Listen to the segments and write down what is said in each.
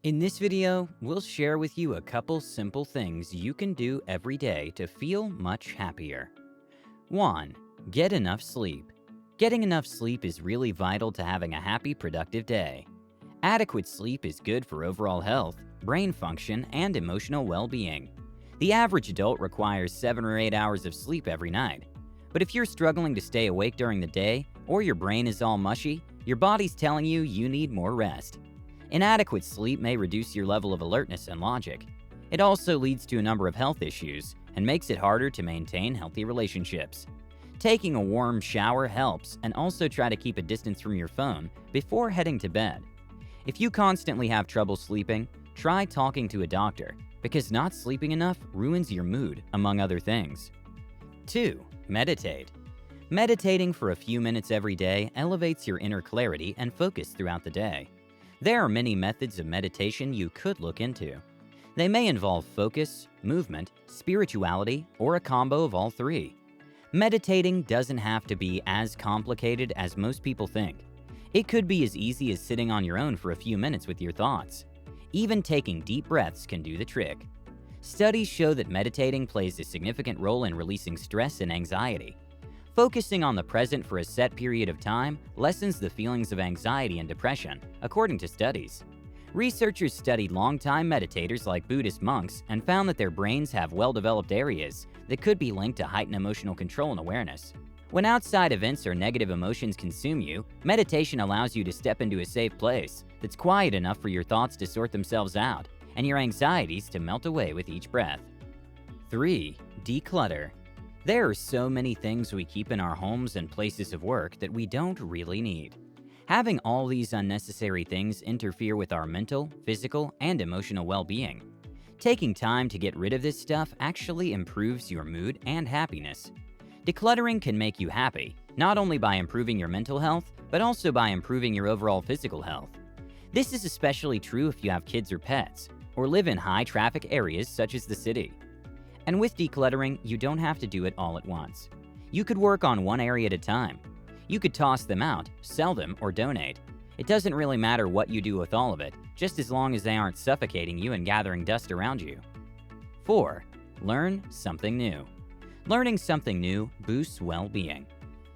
In this video, we'll share with you a couple simple things you can do every day to feel much happier. 1. Get enough sleep. Getting enough sleep is really vital to having a happy, productive day. Adequate sleep is good for overall health, brain function, and emotional well-being. The average adult requires 7 or 8 hours of sleep every night. But if you're struggling to stay awake during the day, or your brain is all mushy, your body's telling you you need more rest. Inadequate sleep may reduce your level of alertness and logic. It also leads to a number of health issues and makes it harder to maintain healthy relationships. Taking a warm shower helps, and also try to keep a distance from your phone before heading to bed. If you constantly have trouble sleeping, try talking to a doctor, because not sleeping enough ruins your mood, among other things. 2. Meditate. Meditating for a few minutes every day elevates your inner clarity and focus throughout the day. There are many methods of meditation you could look into. They may involve focus, movement, spirituality, or a combo of all three. Meditating doesn't have to be as complicated as most people think. It could be as easy as sitting on your own for a few minutes with your thoughts. Even taking deep breaths can do the trick. Studies show that meditating plays a significant role in releasing stress and anxiety. Focusing on the present for a set period of time lessens the feelings of anxiety and depression, according to studies. Researchers studied long-time meditators like Buddhist monks and found that their brains have well-developed areas that could be linked to heightened emotional control and awareness. When outside events or negative emotions consume you, meditation allows you to step into a safe place that's quiet enough for your thoughts to sort themselves out and your anxieties to melt away with each breath. 3. Declutter. There are so many things we keep in our homes and places of work that we don't really need. Having all these unnecessary things interfere with our mental, physical, and emotional well-being. Taking time to get rid of this stuff actually improves your mood and happiness. Decluttering can make you happy, not only by improving your mental health, but also by improving your overall physical health. This is especially true if you have kids or pets, or live in high-traffic areas such as the city. And with decluttering, you don't have to do it all at once. You could work on one area at a time. You could toss them out, sell them, or donate. It doesn't really matter what you do with all of it, just as long as they aren't suffocating you and gathering dust around you. 4. Learn something new. Learning something new boosts well-being.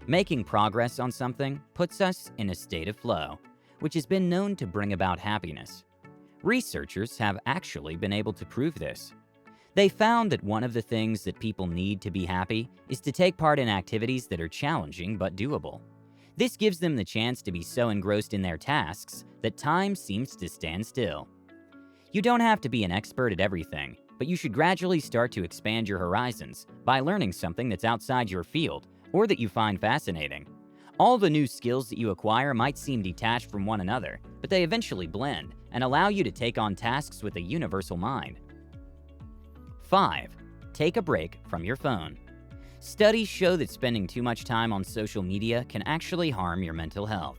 Making progress on something puts us in a state of flow, which has been known to bring about happiness. Researchers have actually been able to prove this. They found that one of the things that people need to be happy is to take part in activities that are challenging but doable. This gives them the chance to be so engrossed in their tasks that time seems to stand still. You don't have to be an expert at everything, but you should gradually start to expand your horizons by learning something that's outside your field or that you find fascinating. All the new skills that you acquire might seem detached from one another, but they eventually blend and allow you to take on tasks with a universal mind. 5. Take a break from your phone. Studies show that spending too much time on social media can actually harm your mental health.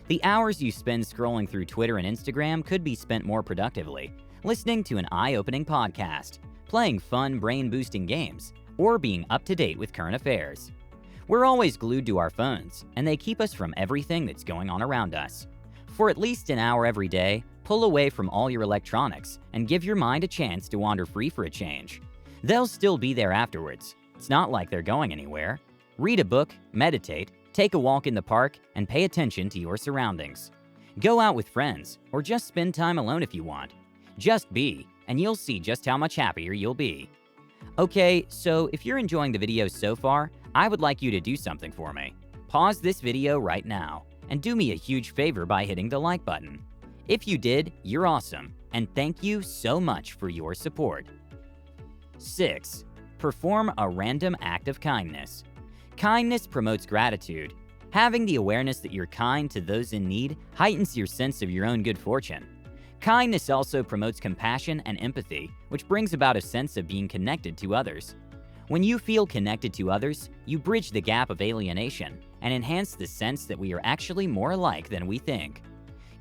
The hours you spend scrolling through Twitter and Instagram could be spent more productively, listening to an eye-opening podcast, playing fun brain-boosting games, or being up-to-date with current affairs. We're always glued to our phones, and they keep us from everything that's going on around us. For at least an hour every day, pull away from all your electronics and give your mind a chance to wander free for a change. They'll still be there afterwards. It's not like they're going anywhere. Read a book, meditate, take a walk in the park, and pay attention to your surroundings. Go out with friends, or just spend time alone if you want. Just be, and you'll see just how much happier you'll be. Okay, so if you're enjoying the video so far, I would like you to do something for me. Pause this video right now, and do me a huge favor by hitting the like button. If you did, you're awesome, and thank you so much for your support. 6. Perform a random act of kindness. Kindness promotes gratitude. Having the awareness that you're kind to those in need heightens your sense of your own good fortune. Kindness also promotes compassion and empathy, which brings about a sense of being connected to others. When you feel connected to others, you bridge the gap of alienation and enhance the sense that we are actually more alike than we think.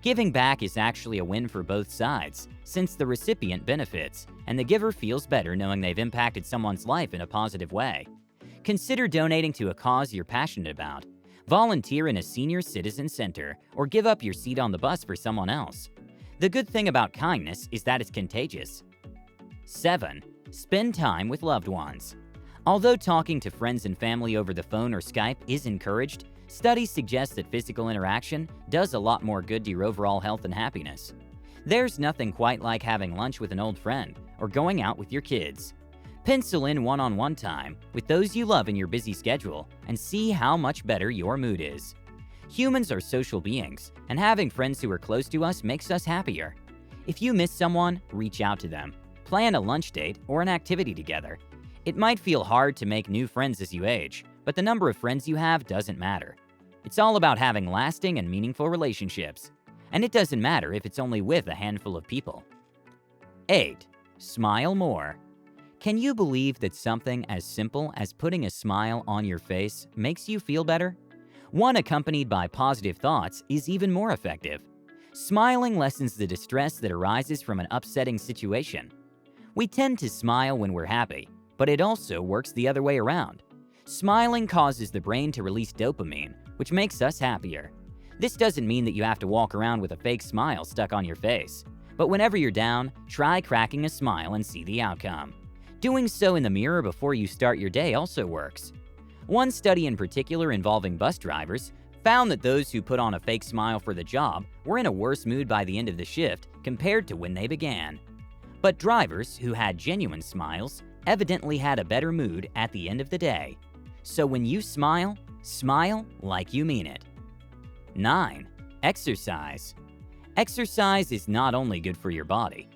Giving back is actually a win for both sides, since the recipient benefits, and the giver feels better knowing they've impacted someone's life in a positive way. Consider donating to a cause you're passionate about. Volunteer in a senior citizen center, or give up your seat on the bus for someone else. The good thing about kindness is that it's contagious. 7. Spend time with loved ones. Although talking to friends and family over the phone or Skype is encouraged, studies suggest that physical interaction does a lot more good to your overall health and happiness. There's nothing quite like having lunch with an old friend or going out with your kids. Pencil in one-on-one time with those you love in your busy schedule and see how much better your mood is. Humans are social beings, and having friends who are close to us makes us happier. If you miss someone, reach out to them. Plan a lunch date or an activity together. It might feel hard to make new friends as you age, but the number of friends you have doesn't matter. It's all about having lasting and meaningful relationships. And it doesn't matter if it's only with a handful of people. 8. Smile more. Can you believe that something as simple as putting a smile on your face makes you feel better? One accompanied by positive thoughts is even more effective. Smiling lessens the distress that arises from an upsetting situation. We tend to smile when we're happy, but it also works the other way around. Smiling causes the brain to release dopamine, which makes us happier. This doesn't mean that you have to walk around with a fake smile stuck on your face, but whenever you're down, try cracking a smile and see the outcome. Doing so in the mirror before you start your day also works. One study in particular involving bus drivers found that those who put on a fake smile for the job were in a worse mood by the end of the shift compared to when they began. But drivers who had genuine smiles evidently had a better mood at the end of the day. So when you smile, smile like you mean it. 9. Exercise. Exercise is not only good for your body.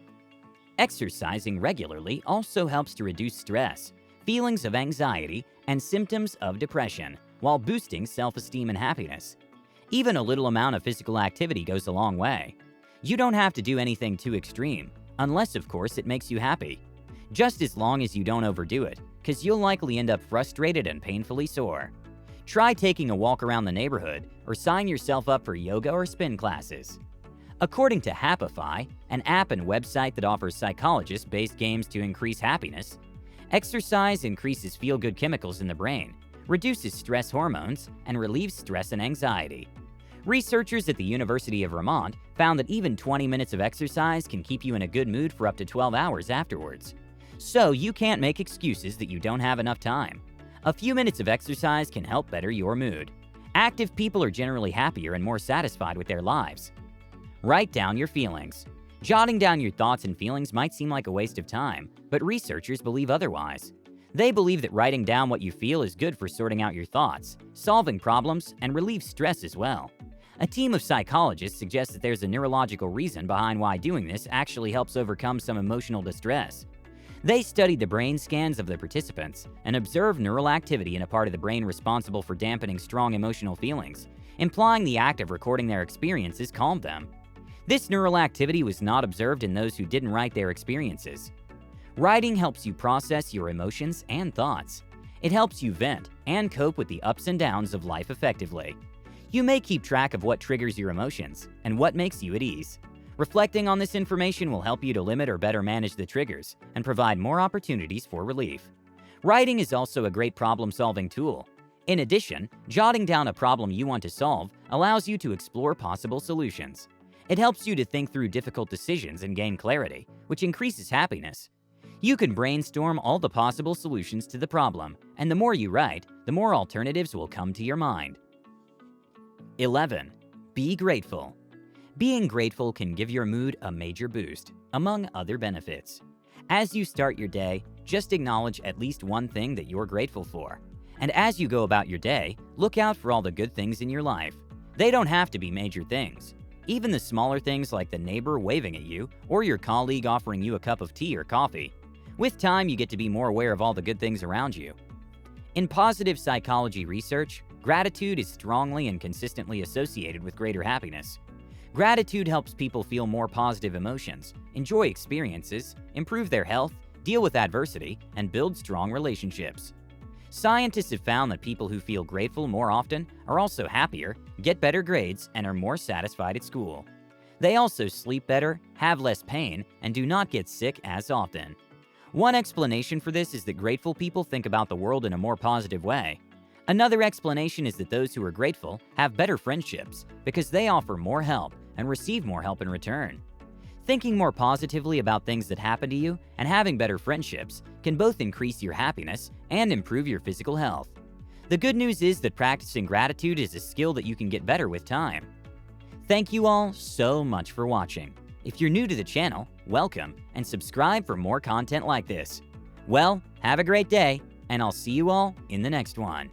Exercising regularly also helps to reduce stress, feelings of anxiety, and symptoms of depression, while boosting self-esteem and happiness. Even a little amount of physical activity goes a long way. You don't have to do anything too extreme, unless of course it makes you happy. Just as long as you don't overdo it, because you'll likely end up frustrated and painfully sore. Try taking a walk around the neighborhood or sign yourself up for yoga or spin classes. According to Happify, an app and website that offers psychologist-based games to increase happiness, exercise increases feel-good chemicals in the brain, reduces stress hormones, and relieves stress and anxiety. Researchers at the University of Vermont found that even 20 minutes of exercise can keep you in a good mood for up to 12 hours afterwards. So you can't make excuses that you don't have enough time. A few minutes of exercise can help better your mood. Active people are generally happier and more satisfied with their lives. Write down your feelings. Jotting down your thoughts and feelings might seem like a waste of time, but researchers believe otherwise. They believe that writing down what you feel is good for sorting out your thoughts, solving problems, and relieves stress as well. A team of psychologists suggests that there's a neurological reason behind why doing this actually helps overcome some emotional distress. They studied the brain scans of the participants and observed neural activity in a part of the brain responsible for dampening strong emotional feelings, implying the act of recording their experiences calmed them. This neural activity was not observed in those who didn't write their experiences. Writing helps you process your emotions and thoughts. It helps you vent and cope with the ups and downs of life effectively. You may keep track of what triggers your emotions and what makes you at ease. Reflecting on this information will help you to limit or better manage the triggers and provide more opportunities for relief. Writing is also a great problem-solving tool. In addition, jotting down a problem you want to solve allows you to explore possible solutions. It helps you to think through difficult decisions and gain clarity, which increases happiness. You can brainstorm all the possible solutions to the problem, and the more you write, the more alternatives will come to your mind. 11. Be grateful. Being grateful can give your mood a major boost, among other benefits. As you start your day, just acknowledge at least one thing that you're grateful for. And as you go about your day, look out for all the good things in your life. They don't have to be major things. Even the smaller things like the neighbor waving at you or your colleague offering you a cup of tea or coffee. With time, you get to be more aware of all the good things around you. In positive psychology research, gratitude is strongly and consistently associated with greater happiness. Gratitude helps people feel more positive emotions, enjoy experiences, improve their health, deal with adversity, and build strong relationships. Scientists have found that people who feel grateful more often are also happier, get better grades, and are more satisfied at school. They also sleep better, have less pain, and do not get sick as often. One explanation for this is that grateful people think about the world in a more positive way. Another explanation is that those who are grateful have better friendships because they offer more help and receive more help in return. Thinking more positively about things that happen to you and having better friendships can both increase your happiness and improve your physical health. The good news is that practicing gratitude is a skill that you can get better with time. Thank you all so much for watching. If you're new to the channel, welcome and subscribe for more content like this. Well, have a great day, and I'll see you all in the next one.